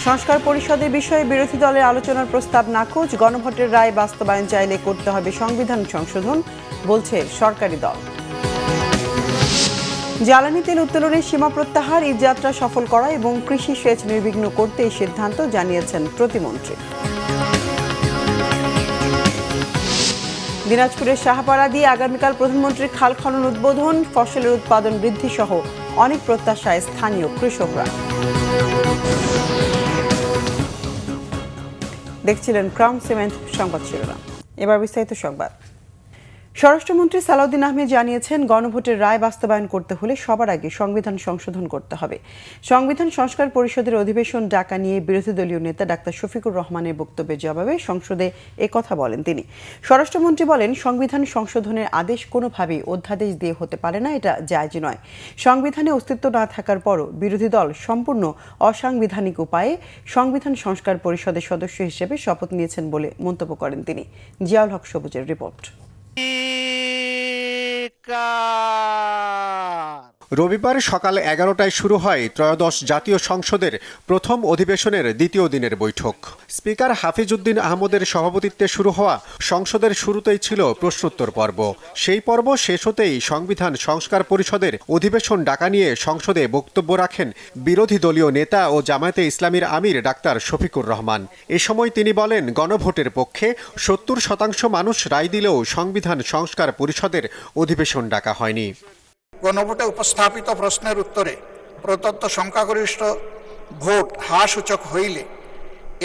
সংস্কার পরিষদের বিষয়ে বিরোধী দলের আলোচনার প্রস্তাব নাকচ। গণভোটের রায় বাস্তবায়ন চাইলে করতে হবে সংবিধান সংশোধন, বলছে সরকারি দল। জ্বালানি তেল উত্তোলনের সীমা প্রত্যাহার, ঈদ যাত্রা সফল করা এবং কৃষি সেচ নির্বিঘ্ন করতে এই সিদ্ধান্ত জানিয়েছেন প্রতিমন্ত্রী। দিনাজপুরের শাহপাড়া দিয়ে আগামীকাল প্রধানমন্ত্রীর খাল খনন উদ্বোধন, ফসলের উৎপাদন বৃদ্ধি সহ অনেক প্রত্যাশায় স্থানীয় কৃষকরা। দেখছিলেন ক্রাউন সিমেন্ট সংবাদ শিরোনাম। এবার বিস্তারিত সংবাদ। স্বরাষ্ট্রমন্ত্রী সালাউদ্দিন আহমেদ জানিয়েছেন, গণভোটের রায় বাস্তবায়ন করতে হলে সবার আগে সংবিধান সংশোধন করতে হবে। সংবিধান সংস্কার পরিষদের অধিবেশন ডাকা নিয়ে বিরোধী দলীয় নেতা ডাক্তার শফিকুর রহমানের বক্তব্যের জবাবে সংসদে একথা বলেন তিনি। স্বরাষ্ট্রমন্ত্রী বলেন, সংবিধান সংশোধনের আদেশ কোনোভাবেই অধ্যাদেশ দিয়ে হতে পারে না, এটা জায়েজ নয়। সংবিধানে অস্তিত্ব না থাকার পরও বিরোধী দল সম্পূর্ণ অসাংবিধানিক উপায়ে সংবিধান সংস্কার পরিষদের সদস্য হিসেবে শপথ নিয়েছেন বলে মন্তব্য করেন তিনি। জিয়াউল হক সবুজের রিপোর্ট। রবিবার সকাল 11টায় শুরু হয় ত্রয়োদশ জাতীয় সংসদের প্রথম অধিবেশনের দ্বিতীয় দিনের বৈঠক। স্পিকার হাফিজউদ্দিন আহমদের সভাপতিত্বে শুরু হওয়া সংসদের শুরুতেই ছিল প্রশ্নোত্তর পর্ব। সেই পর্ব শেষ হতেই সংবিধান সংস্কার পরিষদের অধিবেশন ডাকা নিয়ে সংসদে বক্তব্য রাখেন বিরোধী দলীয় নেতা ও জামায়াতে ইসলামীর আমির ডাক্তার শফিকুর রহমান। এ সময় তিনি বলেন, গণভোটের পক্ষে 70% মানুষ রায় দিলেও সংবিধান সংস্কার পরিষদের অধিবেশন ডাকা হয়নি। গণভোটে উপস্থাপিত প্রশ্নের উত্তরে প্রদত্ত সংখ্যাগরিষ্ঠ ভোট হ্রাস সূচক হইলে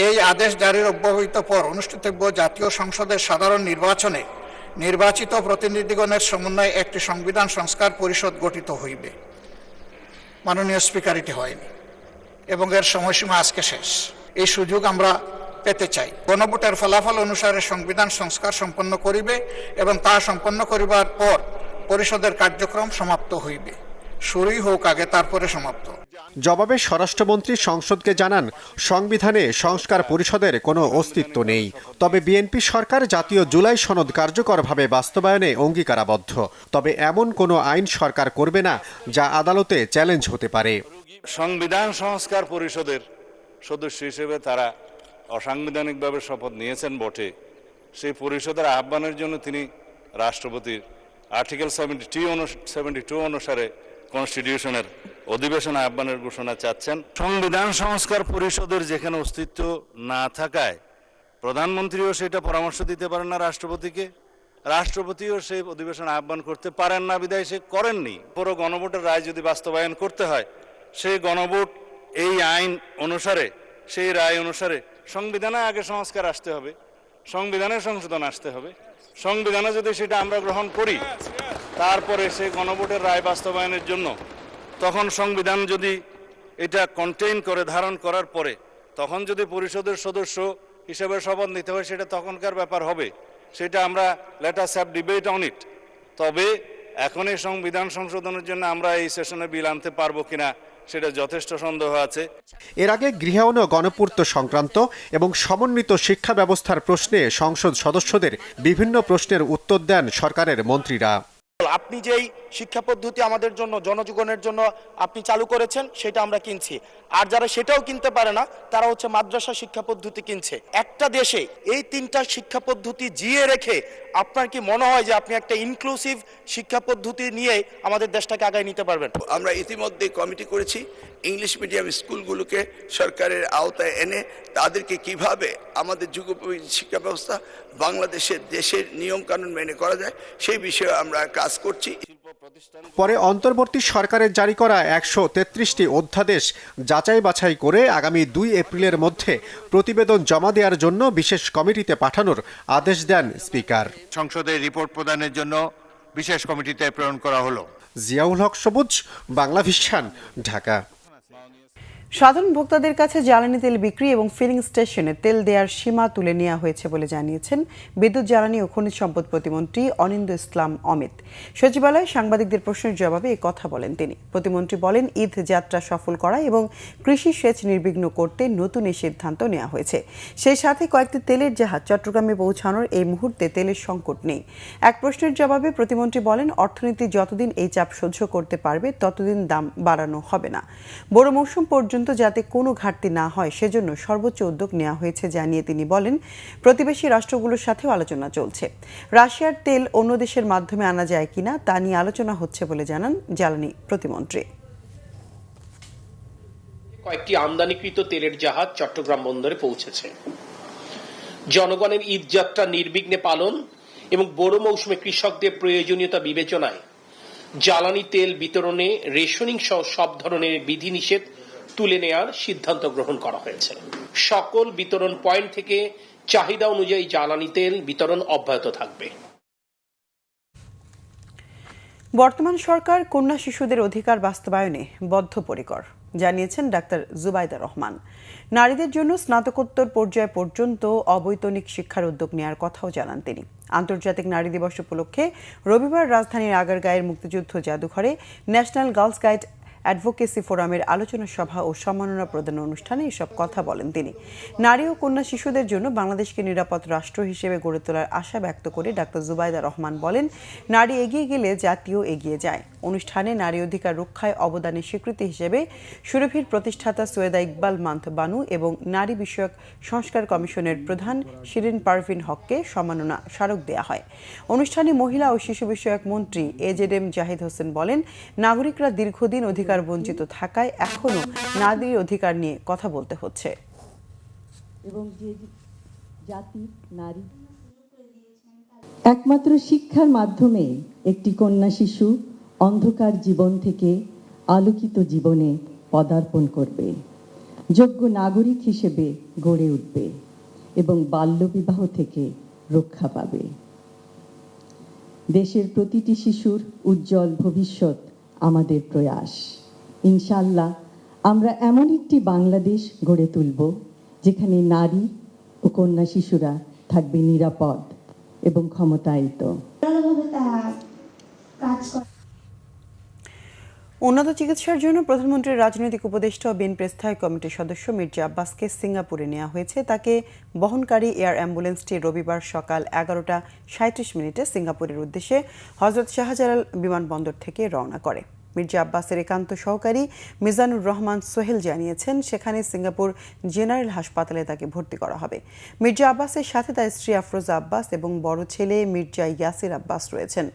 এই আদেশ জারির অব্যবহিত পর অনুষ্ঠিতব্য জাতীয় সংসদের সাধারণ নির্বাচনে নির্বাচিত প্রতিনিধিগণের সমন্বয়ে একটি সংবিধান সংস্কার পরিষদ গঠিত হইবে। মাননীয় স্পিকার, এটি হয়নি এবং এর সময়সীমা আজকে শেষ। এই সুযোগ আমরা পেতে চাই। গণভোটের ফলাফল অনুসারে সংবিধান সংস্কার সম্পন্ন করিবে এবং তা সম্পন্ন করিবার পর পরিষদের কার্যক্রম সমাপ্ত হইবে। শুরুই হোক আগে, তারপরে সমাপ্ত। জবাবে স্বরাষ্ট্রমন্ত্রী সংসদকে জানান, সংবিধানে সংস্কার পরিষদের কোনো অস্তিত্ব নেই। তবে বিএনপি সরকার জাতীয় জুলাই সনদ কার্যকরভাবে বাস্তবায়নে অঙ্গীকারাবদ্ধ। তবে এমন কোনো আইন সরকার করবে না যা আদালতে চ্যালেঞ্জ হতে পারে। সংবিধান সংস্কার পরিষদের সদস্য হিসেবে তারা অসাংবিধানিকভাবে শপথ নিয়েছেন বটে, সেই পরিষদের আহ্বানের জন্য তিনি রাষ্ট্রপতির আর্টিকেল 72 অনুসারে কনস্টিটিউশনের অধিবেশন আহ্বানের ঘোষণা চাচ্ছেন। সংবিধান সংস্কার পরিষদের যেখানে অস্তিত্ব না থাকায় প্রধানমন্ত্রীও সেটা পরামর্শ দিতে পারেন না রাষ্ট্রপতিকে, রাষ্ট্রপতিও সেই অধিবেশন আহ্বান করতে পারেন না, বিধায় সে করেননি। পুরো গণভোটের রায় যদি বাস্তবায়ন করতে হয়, সেই গণভোট এই আইন অনুসারে, সেই রায় অনুসারে সংবিধানে আগে সংস্কার আসতে হবে, সংবিধানের সংশোধন আসতে হবে। সংবিধানে যদি সেটা আমরা গ্রহণ করি, তারপরে সেই গণভোটের রায় বাস্তবায়নের জন্য তখন সংবিধান যদি এটা কন্টেইন করে, ধারণ করার পরে তখন যদি পরিষদের সদস্য হিসেবে শপথ নিতে হয়, সেটা তখনকার ব্যাপার হবে। সেটা আমরা let us have debate on it. তবে এখন এই সংবিধান সংশোধনের জন্য আমরা এই সেশনে বিল আনতে পারবো কিনা সেটা যথেষ্ট সন্দেহ আছে। এর আগে গৃহায়ন ও গণপূর্ত সংক্রান্ত এবং সমন্বিত শিক্ষা ব্যবস্থার প্রশ্নে সংসদ সদস্যদের বিভিন্ন প্রশ্নের উত্তর দেন সরকারের মন্ত্রীরা। আপনি যেই শিক্ষা পদ্ধতি আমাদের জন্য, জনজীবনের জন্য আপনি চালু করেছেন, সেটা আমরা কিনছি। আর যারা সেটাও কিনতে পারে না, তারা হচ্ছে মাদ্রাসা শিক্ষা পদ্ধতি কিনছে। একটা দেশে এই তিনটা শিক্ষা পদ্ধতি জিয়ে রেখে আপনার কি মনে হয় যে আপনি একটা ইনক্লুসিভ শিক্ষা পদ্ধতি নিয়ে আমাদের দেশটাকে আগায় নিতে পারবেন? আমরা ইতিমধ্যে কমিটি করেছি ইংলিশ মিডিয়াম স্কুলগুলোকে সরকারের আওতায় এনে তাদেরকে কিভাবে আমাদের যুগোপযোগী শিক্ষা ব্যবস্থা বাংলাদেশের দেশের নিয়ম কানুন মেনে করা যায়, সেই বিষয়ে আমরা কাজ করছি। পরে অন্তর্বর্তী সরকারের জারি করা 133টি অধ্যাদেশ যাচাই বাছাই করে আগামী 2 এপ্রিলের মধ্যে প্রতিবেদন জমা দেওয়ার জন্য বিশেষ কমিটিতে পাঠানোর আদেশ দেন স্পিকার। সংসদে রিপোর্ট প্রদানের জন্য বিশেষ কমিটিতে প্রেরণ করা হলো। জিয়াউল হক সবুজ, বাংলা ভিশন, ঢাকা। সাধারণ ভোক্তাদের কাছে জ্বালানি তেল বিক্রি এবং ফিলিং স্টেশনে তেল দেওয়ার সীমা তুলে নেওয়া হয়েছে বলে জানিয়েছেন বিদ্যুৎ, জ্বালানি ও খনিজ সম্পদ প্রতিমন্ত্রী অনিন্দ ইসলাম অমিত। সচিবালয়ে সাংবাদিকদের প্রশ্নের জবাবে এই কথা বলেন তিনি। প্রতিমন্ত্রী বলেন, ঈদ যাত্রা সফল করা এবং কৃষি সেচ নির্বিঘ্ন করতে নতুন এই সিদ্ধান্ত নেওয়া হয়েছে। সেই সাথে কয়েকটি তেলের জাহাজ চট্টগ্রামে পৌঁছানোর এই মুহূর্তে তেলের সংকট নেই। এক প্রশ্নের জবাবে প্রতিমন্ত্রী বলেন, অর্থনীতি যতদিন এই চাপ সহ্য করতে পারবে ততদিন দাম বাড়ানো হবে না। বড় মৌসুম পর্যন্ত পর্যন্ত যাতে কোনো ঘাটতি না হয় সেজন্য সর্বোচ্চ উদ্যোগ নেওয়া হয়েছে জানিয়ে তিনি বলেন, প্রতিবেশী রাষ্ট্রগুলোর সাথেও আলোচনা চলছে। রাশিয়ার তেল অন্য দেশের মাধ্যমে আনা যায় কিনা তা নিয়ে আলোচনা হচ্ছে বলে জানান জ্বালানি প্রতিমন্ত্রী। কয়েকটি আমদানিকৃত তেলের জাহাজ চট্টগ্রাম বন্দরে পৌঁছেছে। জনগণের ঈদ যাত্রা নির্বিঘ্নে পালন এবং বড় মৌসুমে কৃষকদের প্রয়োজনীয়তা বিবেচনায় জ্বালানি তেল বিতরণে রেশনিং সহ সব ধরনের বিধিনিষেধ তুলে নেওয়ার সিদ্ধান্ত গ্রহণ করা হয়েছে। সকল বিতরণ পয়েন্ট থেকে চাহিদা অনুযায়ী জ্বালানি তেল বিতরণ অব্যাহত থাকবে। বর্তমান সরকার কন্যা শিশুদের অধিকার বাস্তবায়নে বদ্ধপরিকর জানিয়েছেন ডাক্তার জুবাইদা রহমান। নারীদের জন্য স্নাতকোত্তর পর্যায় পর্যন্ত অবৈতনিক শিক্ষার উদ্যোগ নেওয়ার কথাও জানান তিনি। আন্তর্জাতিক নারী দিবস উপলক্ষে রবিবার রাজধানীর আগারগাঁয়ের মুক্তিযুদ্ধ জাদুঘরে ন্যাশনাল গার্লস গাইড অ্যাডভোকেসি ফোরামের আলোচনা সভা ও সম্মাননা প্রদান অনুষ্ঠানে এসব কথা বলেন তিনি। নারী ও কন্যা শিশুদের জন্য বাংলাদেশকে নিরাপদ রাষ্ট্র হিসেবে গড়ে তোলার আশা ব্যক্ত করে ডাক্তার জুবাইদা রহমান বলেন, নারী এগিয়ে গেলে জাতিও এগিয়ে যায়। অনুষ্ঠানে নারী অধিকার রক্ষায় অবদানের স্বীকৃতি হিসেবে সুরভির প্রতিষ্ঠাতা সৈয়দা ইকবাল মান্থ বানু এবং নারী বিষয়ক সংস্কার কমিশনের প্রধান শিরিন পারভিন হককে সম্মাননা স্মারক দেওয়া হয়। অনুষ্ঠানে মহিলা ও শিশু বিষয়ক মন্ত্রী এজেডএম জাহিদ হোসেন বলেন, নাগরিকরা দীর্ঘদিন অধিকার বঞ্চিত থাকায় এখনো নারীর অধিকার নিয়ে কথা বলতে হচ্ছে। এবং যে জাতি নারী একমাত্র শিক্ষার মাধ্যমে একটি কন্যা শিশু অন্ধকার জীবন থেকে আলোকিত জীবনে পদার্পণ করবে, যোগ্য নাগরিক হিসেবে গড়ে উঠবে এবং বাল্যবিবাহ থেকে রক্ষা পাবে। দেশের প্রতিটি শিশুর উজ্জ্বল ভবিষ্যৎ আমাদের প্রয়াস। ইনশাআল্লাহ আমরা এমন একটি বাংলাদেশ গড়ে তুলব যেখানে নারী ও কন্যা শিশুরা থাকবে নিরাপদ এবং ক্ষমতায়িত। উন্নত চিকিৎসার জন্য প্রধানমন্ত্রীর রাজনৈতিক উপদেষ্টা ও বিএনপি স্থায়ী কমিটির সদস্য মির্জা আব্বাসকে সিঙ্গাপুরে নেওয়া হয়েছে। তাকে বহনকারী এয়ার অ্যাম্বুলেন্সটি রবিবার সকাল 11:37 সিঙ্গাপুরের উদ্দেশ্যে হজরত শাহজালাল বিমানবন্দর থেকে রওনা করে। মির্জা আব্বাসের একান্ত সহকারী মিজানুর রহমান সোহেল জানিয়েছেন, সেখানে সিঙ্গাপুর জেনারেল হাসপাতালে তাকে ভর্তি করা হবে। মির্জা আব্বাসের সাথে তার স্ত্রী আফরোজা আব্বাস এবং বড় ছেলে মির্জা ইয়াসির আব্বাস রয়েছেন।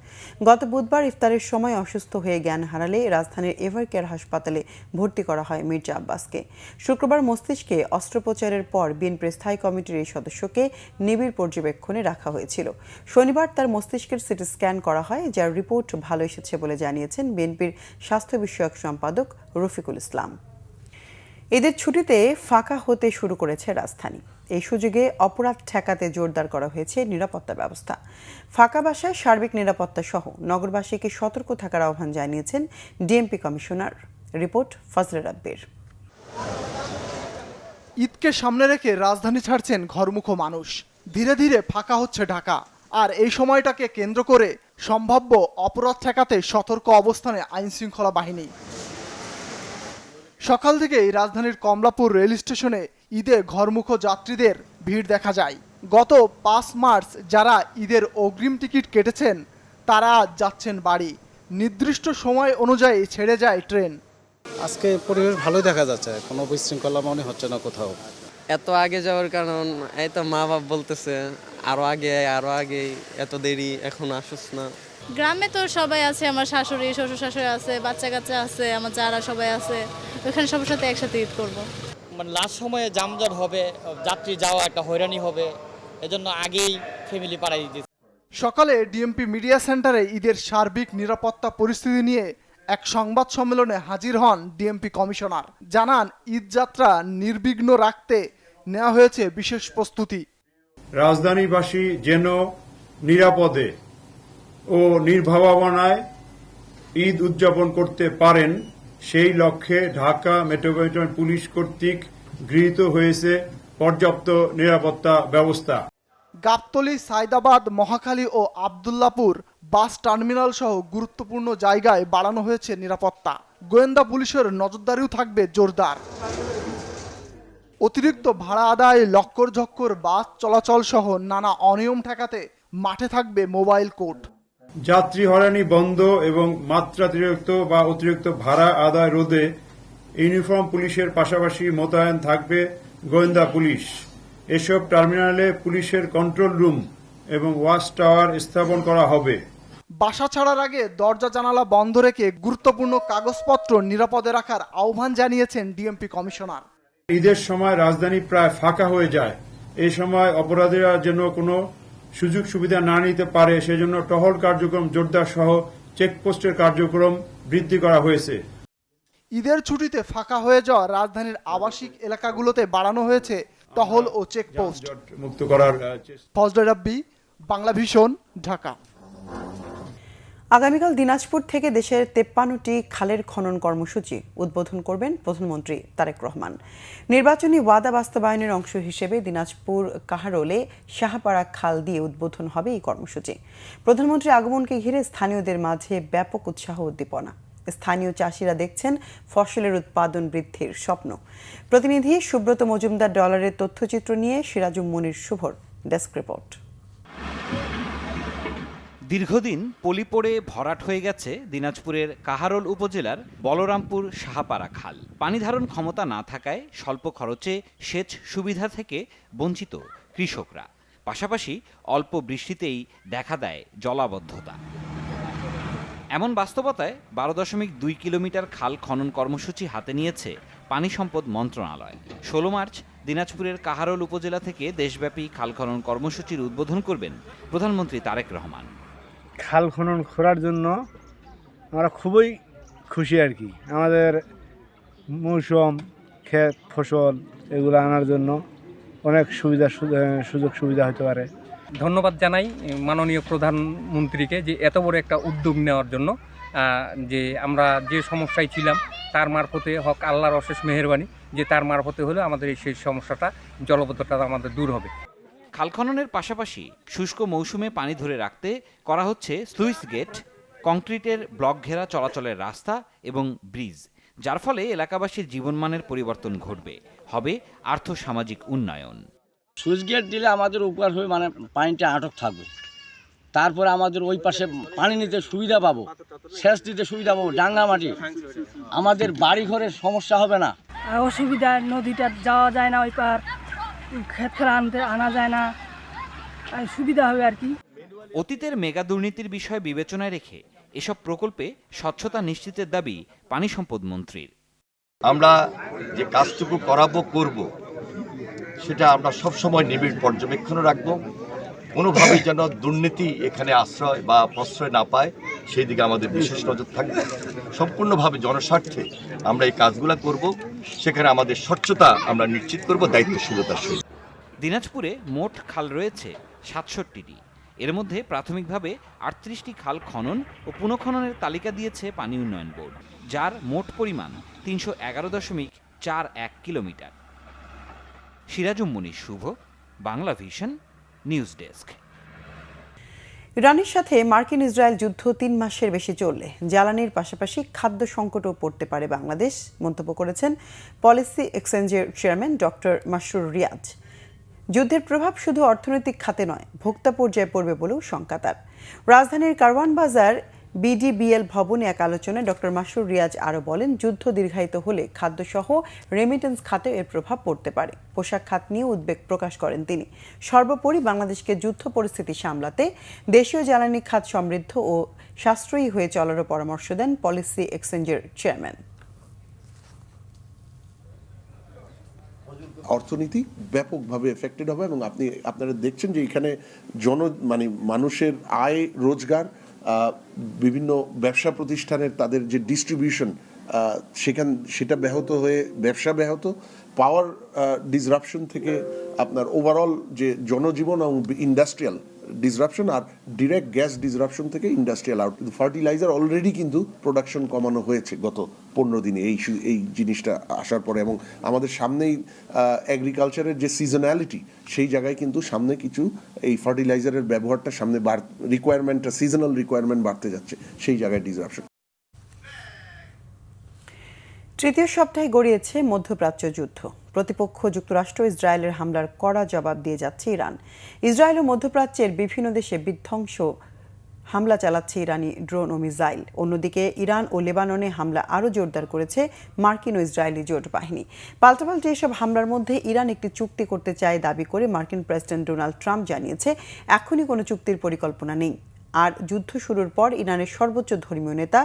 গত বুধবার ইফতারের সময় অসুস্থ হয়ে জ্ঞান হারালে রাজধানীর এভারকেয়ার হাসপাতালে ভর্তি করা হয় মির্জা আব্বাসকে। শুক্রবার মস্তিষ্কে অস্ত্রোপচারের পর বিএনপির স্থায়ী কমিটির এই সদস্যকে নিবিড় পর্যবেক্ষণে রাখা হয়েছিল। শনিবার তার মস্তিষ্কের সিটি স্ক্যান করা হয়, যার রিপোর্ট ভালো এসেছে বলে জানিয়েছেন বিএনপির স্বাস্থ্য বিষয়ক সম্পাদক রফিকুল ইসলাম। ঈদের ছুটিতে ফাঁকা হতে শুরু করেছে রাজধানী। এই সুযোগে অপরাধ ঠেকাতে জোরদার করা হয়েছে নিরাপত্তা ব্যবস্থা। ফাঁকা বাসায় সার্বিক নিরাপত্তা সহ নগরবাসীকে সতর্ক থাকার আহ্বান জানিয়েছেন ডিএমপি কমিশনার। রিপোর্ট ফজলে রাব্বির। ঈদকে সামনে রেখে রাজধানী ছাড়ছেন ঘরমুখ মানুষ। ধীরে ধীরে ফাঁকা হচ্ছে ঢাকা। আর এই সময়টাকে কেন্দ্র করে সম্ভাব্য অপরাধ ঠেকাতে সতর্ক অবস্থানে আইনশৃঙ্খলা বাহিনী। সকাল থেকেই রাজধানীর কমলাপুর রেল স্টেশনে ঈদে ঘরমুখ যাত্রীদের ভিড় দেখা যায়। গত 5 মার্চ যারা ঈদের অগ্রিম টিকিট কেটেছেন তারা যাচ্ছেন বাড়ি। নির্দিষ্ট সময় অনুযায়ী ছেড়ে যায় ট্রেন। আজকে পরিবেশ ভালোই দেখা যাচ্ছে, কোনো বিশৃঙ্খলা মনে হচ্ছে না কোথাও। এত আগে যাওয়ার কারণ এই তো মা বাপ বলতেছে আরো আগে, এত দেরি, এখন আসুস না। গ্রামে তো সবাই আছে, আমার শাশুড়ি শ্বশুর শাশুড়ি আছে, বাচ্চা কাচ্চা আছে, আমার যারা সবাই আছে, ওখানে সবার সাথে একসাথে ঈদ করবো। মানে লাস্ট সময়ে জামজট হবে, যাত্রী যাওয়া একটা হয়রানি হবে, এজন্য আগেই ফ্যামিলি পাড়াই দিচ্ছে। সকালে ডিএমপি মিডিয়া সেন্টারে ঈদের সার্বিক নিরাপত্তা পরিস্থিতি নিয়ে এক সংবাদ সম্মেলনে হাজির হন ডিএমপি কমিশনার। জানান, ঈদ যাত্রা নির্বিঘ্ন রাখতে নেওয়া হয়েছে বিশেষ প্রস্তুতি। রাজধানীবাসী যেন নিরাপদে ও নির্ভাবনায় ঈদ উদযাপন করতে পারেন সেই লক্ষ্যে ঢাকা মেট্রোপলিটন পুলিশ কর্তৃক গৃহীত হয়েছে পর্যাপ্ত নিরাপত্তা ব্যবস্থা। গাবতলী, সায়দাবাদ, মহাখালী ও আব্দুল্লাপুর বাস টার্মিনাল সহ গুরুত্বপূর্ণ জায়গায় বাড়ানো হয়েছে নিরাপত্তা। গোয়েন্দা পুলিশের নজরদারিও থাকবে জোরদার। অতিরিক্ত ভাড়া আদায়, লক্কর ঝক্কর বাস চলাচল সহ নানা অনিয়ম ঠেকাতে মাঠে থাকবে মোবাইল কোর্ট। যাত্রী হয়রানি বন্ধ এবং মাত্রাতিরিক্ত বা অতিরিক্ত ভাড়া আদায় রোধে ইউনিফর্ম পুলিশের পাশাপাশি মোতায়েন থাকবে গোয়েন্দা পুলিশ। এসব টার্মিনালে পুলিশের কন্ট্রোল রুম এবং ওয়াচ টাওয়ার স্থাপন করা হবে। বাসা ছাড়ার আগে দরজা জানালা বন্ধ রেখে গুরুত্বপূর্ণ কাগজপত্র নিরাপদে রাখার আহ্বান জানিয়েছেন ডিএমপি কমিশনার। ঈদের সময় রাজধানী প্রায় ফাঁকা হয়ে যায়। এই সময় অপরাধীরা যেন কোনো সুযোগ সুবিধা না নিতে পারে সেজন্য টহল কার্যক্রম জোরদার সহ চেকপোস্টের কার্যক্রম বৃদ্ধি করা হয়েছে। ঈদের ছুটিতে ফাঁকা হয়ে যাওয়া রাজধানীর আবাসিক এলাকাগুলোতে বাড়ানো হয়েছে টহল ও চেকপোস্ট মুক্ত করার ফজলে রাব্বি, বাংলা ভিশন, ঢাকা। আগামীকাল দিনাজপুর থেকে দেশের 53টি খালের খনন কর্মসূচি উদ্বোধন করবেন প্রধানমন্ত্রী তারেক রহমান। নির্বাচনী ওয়াদা বাস্তবায়নের অংশ হিসেবে দিনাজপুর কাহারোলে শাহপাড়া খাল দিয়ে উদ্বোধন হবে এই কর্মসূচি। প্রধানমন্ত্রীর আগমনকে ঘিরে স্থানীয়দের মাঝে ব্যাপক উৎসাহ উদ্দীপনা। স্থানীয় চাষিরা দেখছেন ফসলের উৎপাদন বৃদ্ধির স্বপ্ন। প্রতিনিধি সুব্রত মজুমদার ডলারের তথ্যচিত্র নিয়ে সিরাজুম মুনির শুভর ডেস্ক রিপোর্ট। দীর্ঘদিন পলি পড়ে ভরাট হয়ে গেছে দিনাজপুরের কাহারোল উপজেলার বলরামপুর শাহপাড়া খাল। পানি ধারণ ক্ষমতা না থাকায় স্বল্প খরচে সেচ সুবিধা থেকে বঞ্চিত কৃষকরা। পাশাপাশি অল্প বৃষ্টিতেই দেখা দেয় জলাবদ্ধতা। এমন বাস্তবতায় 12.2 কিলোমিটার খাল খনন কর্মসূচি হাতে নিয়েছে পানি সম্পদ মন্ত্রণালয়। 16 মার্চ দিনাজপুরের কাহারোল উপজেলা থেকে দেশব্যাপী খাল খনন কর্মসূচির উদ্বোধন করবেন প্রধানমন্ত্রী তারেক রহমান। খাল খনন করার জন্য আমরা খুবই খুশি আর কি। আমাদের মৌসুম ক্ষেত ফসল এগুলো আনার জন্য অনেক সুযোগ সুবিধা হতে পারে। ধন্যবাদ জানাই মাননীয় প্রধানমন্ত্রীকে যে এত বড় একটা উদ্যোগ নেওয়ার জন্য। যে আমরা যে সমস্যায় ছিলাম তার মারফতে হক আল্লাহর অশেষ মেহেরবানি যে তার মারফতে হলে আমাদের এই সেই সমস্যাটা জলবদ্ধতা আমাদের দূর হবে। খাল খননের পাশাপাশি শুষ্ক মৌসুমে পানি ধরে রাখতে করা হচ্ছে স্লুইস গেট, কংক্রিটের ব্লক ঘেরা চলাচলের রাস্তা এবং ব্রিজ, যার ফলে এলাকাবাসীর জীবনমানের পরিবর্তন ঘটবে, হবে আর্থসামাজিক উন্নয়ন। সুইচ গেট দিলে আমাদের উপকার হবে, মানে পানিটা আটক থাকবে। তারপরে আমাদের ওই পাশে পানি নিতে সুবিধা পাবো, সেচ দিতে সুবিধা পাবো। ডাঙ্গা মাটি আমাদের বাড়ি ঘরের সমস্যা হবে না। অসুবিধা, নদীটা যাওয়া যায় না, ওই পার ক্ষেত আনতে আনা যায় না, সুবিধা হবে আর কি। অতীতের মেগা দুর্নীতির বিষয় বিবেচনায় রেখে এসব প্রকল্পে স্বচ্ছতা নিশ্চিতের দাবি পানি সম্পদ মন্ত্রীর। আমরা যে কাজটুকু করব সেটা আমরা সবসময় নিবিড় পর্যবেক্ষণে রাখবো। কোনোভাবেই যেন দুর্নীতি এখানে আশ্রয় বা প্রশ্রয় না পায় সেই দিকে আমাদের বিশেষ নজর থাকবে। সম্পূর্ণভাবে জনস্বার্থে আমরা এই কাজগুলো করব, সেখানে আমাদের স্বচ্ছতা আমরা নিশ্চিত করব দায়িত্বশীলতার সহিত। দিনাজপুরে মোট খাল রয়েছে 67টি। এর মধ্যে প্রাথমিকভাবে 38টি খাল খনন ও পুনঃখননের তালিকা দিয়েছে পানি উন্নয়ন বোর্ড, যার মোট পরিমাণ 311.41 কিলোমিটার। সিরাজুম মুনির শুভ, বাংলা ভিশন, নিউজ ডেস্ক। ইরানের সাথে মার্কিন ইসরায়েল যুদ্ধ 3 মাসের বেশি চললে জ্বালানির পাশাপাশি খাদ্য সংকটও পড়তে পারে বাংলাদেশ, মন্তব্য করেছেন পলিসি এক্সচেঞ্জের চেয়ারম্যান ডক্টর মাসরুর রিয়াজ। যুদ্ধের প্রভাব শুধু অর্থনৈতিক খাতে নয়, ভোক্তা পর্যায়ে পড়বে বলেও শঙ্কা তার। রাজধানীর কারওয়ান বাজার বিডিবিএল ভবনে এক আলোচনায় ডক্টর মাসরুর রিয়াজ আরও বলেন, যুদ্ধ দীর্ঘায়িত হলে খাদ্যসহ রেমিটেন্স খাতে এর প্রভাব পড়তে পারে। পোশাক খাত নিয়ে উদ্বেগ প্রকাশ করেন তিনি। সর্বোপরি বাংলাদেশকে যুদ্ধ পরিস্থিতি সামলাতে দেশীয় জ্বালানি খাত সমৃদ্ধ ও সাশ্রয়ী হয়ে চলারও পরামর্শ দেন পলিসি এক্সচেঞ্জের চেয়ারম্যান। অর্থনীতি ব্যাপকভাবে এফেক্টেড হবে এবং আপনারা দেখছেন যে এখানে মানুষের আয় রোজগার, বিভিন্ন ব্যবসা প্রতিষ্ঠানের তাদের যে ডিস্ট্রিবিউশন সেটা ব্যাহত হয়ে ব্যবসা ব্যাহত, পাওয়ার ডিসরাপশন থেকে আপনার ওভারঅল যে জনজীবন এবং ইন্ডাস্ট্রিয়াল ডিসরাপশন আর ডিরেক্ট গ্যাস ডিসরাপশন থেকে ইন্ডাস্ট্রিয়াল আউট। কিন্তু ফার্টিলাইজার অলরেডি কিন্তু প্রোডাকশন কমানো হয়েছে গত 15 দিনে এই জিনিসটা আসার পরে, এবং আমাদের সামনেই এগ্রিকালচারের যে সিজনালিটি সেই জায়গায় কিন্তু সামনে কিছু এই ফার্টিলাইজারের ব্যবহারটা সামনে রিকোয়ারমেন্টটা সিজনাল রিকোয়ারমেন্ট বাড়তে যাচ্ছে, সেই জায়গায় ডিসরাপশন। তৃতীয় সপ্তাহে গড়িয়েছে মধ্যপ্রাচ্য যুদ্ধ। প্রতিপক্ষ যুক্তরাষ্ট্র ইসরায়েলের হামলার কড়া জবাব দিয়ে যাচ্ছে ইরান। ইসরায়েল ও মধ্যপ্রাচ্যের বিভিন্ন দেশে বিধ্বংস হামলা চালাচ্ছে ইরানি ড্রোন ও মিসাইল। অন্যদিকে ইরান ও লেবাননে হামলা আরও জোরদার করেছে মার্কিন ও ইসরায়েলি জোট বাহিনী। পাল্টাপাল্টি এসব হামলার মধ্যে ইরান একটি চুক্তি করতে চায় দাবি করে মার্কিন প্রেসিডেন্ট ডোনাল্ড ট্রাম্প জানিয়েছে এখনই কোনো চুক্তির পরিকল্পনা নেই। আর যুদ্ধ শুরুর পর ইরানের সর্বোচ্চ ধর্মীয় নেতা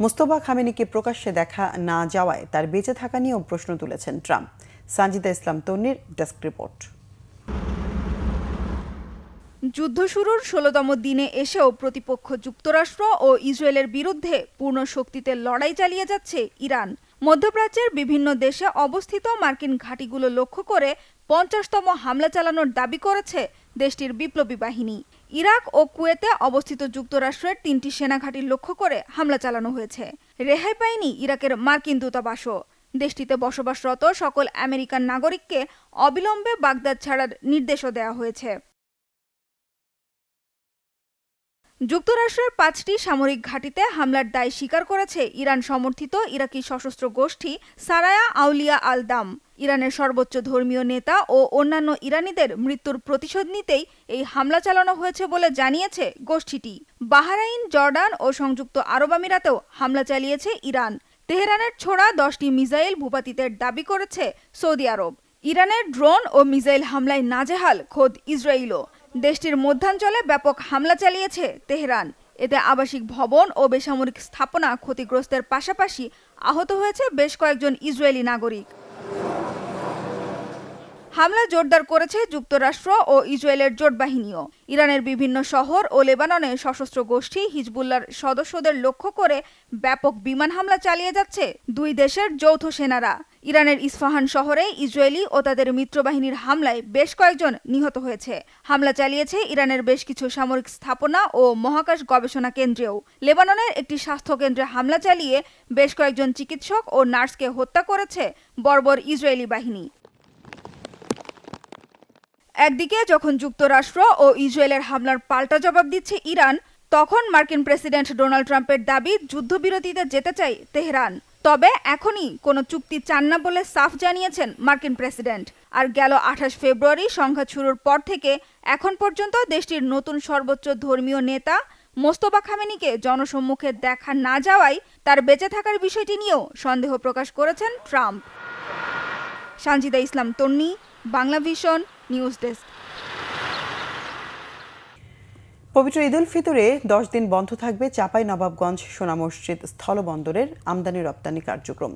মোস্তফা খামেনিকে প্রকাশ্যে দেখা না যাওয়ায় তার বেঁচে থাকা নিয়েও প্রশ্ন তুলেছেন ট্রাম্প। সানজিদা ইসলাম তন্নির ডেস্ক রিপোর্ট। যুদ্ধ শুরুর ১৬তম দিনে এসেও প্রতিপক্ষ যুক্তরাষ্ট্র ও ইসরায়েলের বিরুদ্ধে পূর্ণ শক্তিতে লড়াই চালিয়ে যাচ্ছে ইরান। মধ্যপ্রাচ্যের বিভিন্ন দেশে অবস্থিত মার্কিন ঘাঁটিগুলো লক্ষ্য করে ৫০তম হামলা চালানোর দাবি করেছে দেশটির বিপ্লবী বাহিনী। ইরাক ও কুয়েতে অবস্থিত যুক্তরাষ্ট্রের ৩টি সেনাঘাঁটি লক্ষ্য করে হামলা চালানো হয়েছে। রেহাই পায়নি ইরাকের মার্কিন দূতাবাসও। দেশটিতে বসবাসরত সকল আমেরিকান নাগরিককে অবিলম্বে বাগদাদ ছাড়ার নির্দেশও দেওয়া হয়েছে। যুক্তরাষ্ট্রের ৫টি সামরিক ঘাঁটিতে হামলার দায় স্বীকার করেছে ইরান সমর্থিত ইরাকি সশস্ত্র গোষ্ঠী সারায়া আউলিয়া আল দাম। ইরানের সর্বোচ্চ ধর্মীয় নেতা ও অন্যান্য ইরানিদের মৃত্যুর প্রতিশোধ নিতেই এই হামলা চালানো হয়েছে বলে জানিয়েছে গোষ্ঠীটি। বাহরাইন, জর্ডান ও সংযুক্ত আরব আমিরাতেও হামলা চালিয়েছে ইরান। তেহরানের ছোড়া 10টি মিসাইল ভূপাতিতের দাবি করেছে সৌদি আরব। ইরানের ড্রোন ও মিসাইল হামলায় নাজেহাল খোদ ইসরায়েলও। দেশটির মধ্যাঞ্চলে ব্যাপক হামলা চালিয়েছে তেহরান। এতে আবাসিক ভবন ও বেসামরিক স্থাপনা ক্ষতিগ্রস্তের পাশাপাশি আহত হয়েছে বেশ কয়েকজন ইসরায়েলি নাগরিক। হামলা জোরদার করেছে যুক্তরাষ্ট্র ও ইসরায়েলের জোট বাহিনীও। ইরানের বিভিন্ন শহর ও লেবাননে সশস্ত্র গোষ্ঠী হিজবুল্লাহর সদস্যদের লক্ষ্য করে ব্যাপক বিমান হামলা চালিয়ে যাচ্ছে দুই দেশের যৌথ সেনারা। ইরানের ইস্পাহান শহরে ইসরায়েলি ও তাদের মিত্রবাহিনীর হামলায় বেশ কয়েকজন নিহত হয়েছে। হামলা চালিয়েছে ইরানের বেশ কিছু সামরিক স্থাপনা ও মহাকাশ গবেষণা কেন্দ্রেও। লেবাননের একটি স্বাস্থ্য কেন্দ্রে হামলা চালিয়ে বেশ কয়েকজন চিকিৎসক ও নার্সকে হত্যা করেছে বর্বর ইসরায়েলি বাহিনী। একদিকে যখন যুক্তরাষ্ট্র ও ইসরায়েলের হামলার পাল্টা জবাব দিচ্ছে ইরান, তখন মার্কিন প্রেসিডেন্ট ডোনাল্ড ট্রাম্পের দাবি যুদ্ধবিরতিতে যেতে চাই তেহরান। তবে এখনই কোনো চুক্তি চান না বলে সাফ জানিয়েছেন মার্কিন প্রেসিডেন্ট। আর গেল ২৮ ফেব্রুয়ারি সংঘাত শুরুর পর থেকে এখন পর্যন্ত দেশটির নতুন সর্বোচ্চ ধর্মীয় নেতা মোস্তফা খামেনিকে জনসম্মুখে দেখা না যাওয়ায় তার বেঁচে থাকার বিষয়টি নিয়েও সন্দেহ প্রকাশ করেছেন ট্রাম্প। সানজিদা ইসলাম তন্নি, বাংলা ভিশন নিউজ ডেস্ক। পবিত্র ঈদ উল ফিতরে 10 দিন বন্ধ থাকবে চাঁপাইনবাবগঞ্জ সোনা মসজিদ স্থলবন্দরের আমদানি রপ্তানি কার্যক্রম।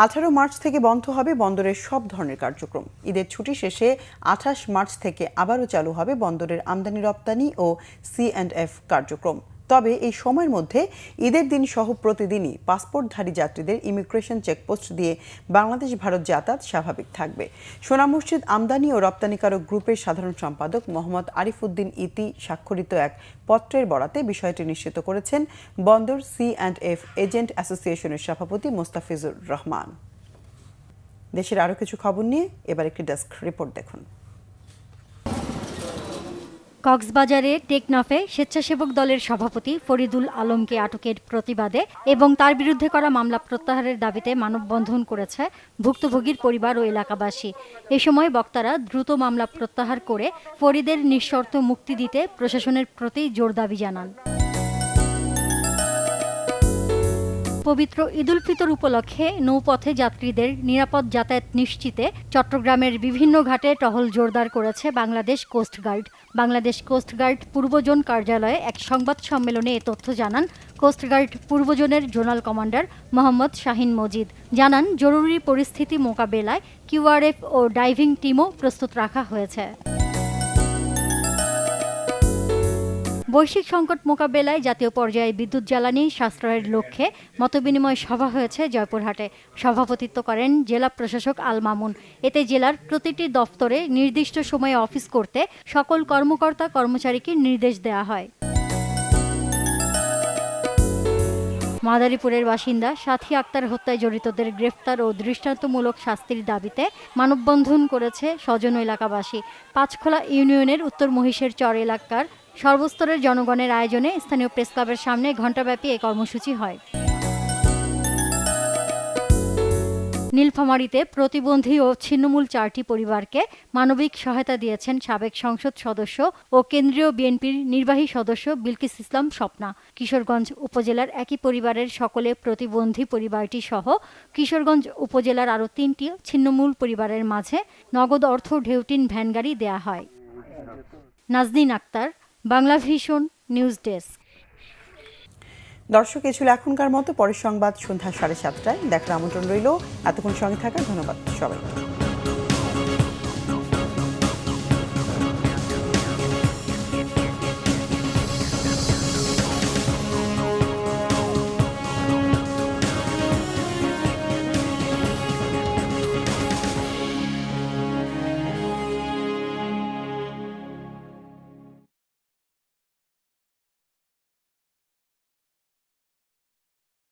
18 মার্চ থেকে বন্ধ হবে বন্দরের সব ধরনের কার্যক্রম। ঈদের ছুটি শেষে 28 মার্চ থেকে আবারও চালু হবে বন্দরের আমদানি রপ্তানি ও C&F কার্যক্রম। তবে এই সময়ের মধ্যে ঈদের দিন সহ প্রতিদিনই পাসপোর্টধারী যাত্রীদের ইমিগ্রেশন চেকপোস্ট দিয়ে বাংলাদেশ ভারত যাতায়াত স্বাভাবিক থাকবে। সোনা মসজিদ আমদানি ও রপ্তানিকারক গ্রুপের সাধারণ সম্পাদক মোহাম্মদ আরিফ উদ্দিন ইতি স্বাক্ষরিত এক পত্রের বরাতে বিষয়টি নিশ্চিত করেছেন বন্দর C&F এজেন্ট অ্যাসোসিয়েশনের সভাপতি মোস্তাফিজুর রহমান। দেশের আরও কিছু খবর নিয়ে এবার একটি ডেস্ক রিপোর্ট দেখুন। কক্সবাজারে টেকনাফে স্বেচ্ছাসেবক দলের সভাপতি ফরিদুল আলমকে আটকের প্রতিবাদে এবং তার বিরুদ্ধে করা মামলা প্রত্যাহারের দাবিতে মানববন্ধন করেছে ভুক্তভোগীর পরিবার ও এলাকাবাসী। এ সময় বক্তারা দ্রুত মামলা প্রত্যাহার করে ফরিদের নিঃশর্ত মুক্তি দিতে প্রশাসনের প্রতি জোর দাবি জানান। পবিত্র ঈদ উল ফিতর উপলক্ষে নৌপথে যাত্রীদের নিরাপদ যাতায়াত নিশ্চিতে চট্টগ্রামের বিভিন্ন ঘাটে টহল জোরদার করেছে বাংলাদেশ কোস্টগার্ড। বাংলাদেশ কোস্টগার্ড পূর্বজোন কার্যালয়ে এক সংবাদ সম্মেলনে এ তথ্য জানান কোস্টগার্ড পূর্বজোনের জোনাল কমান্ডার মোহাম্মদ শাহিন মজিদ। জানান জরুরি পরিস্থিতি মোকাবেলায় QRF ও ডাইভিং টিমও প্রস্তুত রাখা হয়েছে। বৈশ্বিক সংকট মোকাবেলায় জাতীয় পর্যায়ে বিদ্যুৎ জ্বালানি সাশ্রয়ের লক্ষ্যে মতবিনিময় সভা হয়েছে জয়পুরহাটে। সভাপতিত্ব করেন জেলা প্রশাসক আল মামুন। এতে জেলার প্রতিটি দফতরে নির্দিষ্ট সময়ে অফিস করতে সকল কর্মকর্তা কর্মচারীকে নির্দেশ দেওয়া হয়। মাদারীপুরের বাসিন্দা সাথী আক্তার হত্যায় জড়িতদের গ্রেফতার ও দৃষ্টান্তমূলক শাস্তির দাবিতে মানববন্ধন করেছে স্বজন এলাকাবাসী। পাঁচখোলা ইউনিয়নের উত্তর মহিষের চর এলাকার সর্বস্তরের জনগণের আয়োজনে স্থানীয় প্রেসক্লাবের সামনে ঘণ্টাব্যাপী এই কর্মসূচি হয়। নীলফামারীতে প্রতিবন্ধী ও ছিন্নমূল 4টি পরিবারকে মানবিক সহায়তা দিয়েছেন সাবেক সংসদ সদস্য ও কেন্দ্রীয় বিএনপির নির্বাহী সদস্য বিলকিস ইসলাম স্বপ্না। কিশোরগঞ্জ উপজেলার একই পরিবারের সকলে প্রতিবন্ধী পরিবারটি সহ কিশোরগঞ্জ উপজেলার আরও 3টি ছিন্নমূল পরিবারের মাঝে নগদ অর্থ ঢেউটিন ভ্যানগাড়ি দেয়া হয়। Nazneen Akter, Bangla vision, news desk. দর্শক, এ ছিল এখনকার মতো। পরের সংবাদ সন্ধ্যা 7:30টায় দেখার আমন্ত্রণ রইল। এতক্ষণ সঙ্গে থাকার ধন্যবাদ সবাই।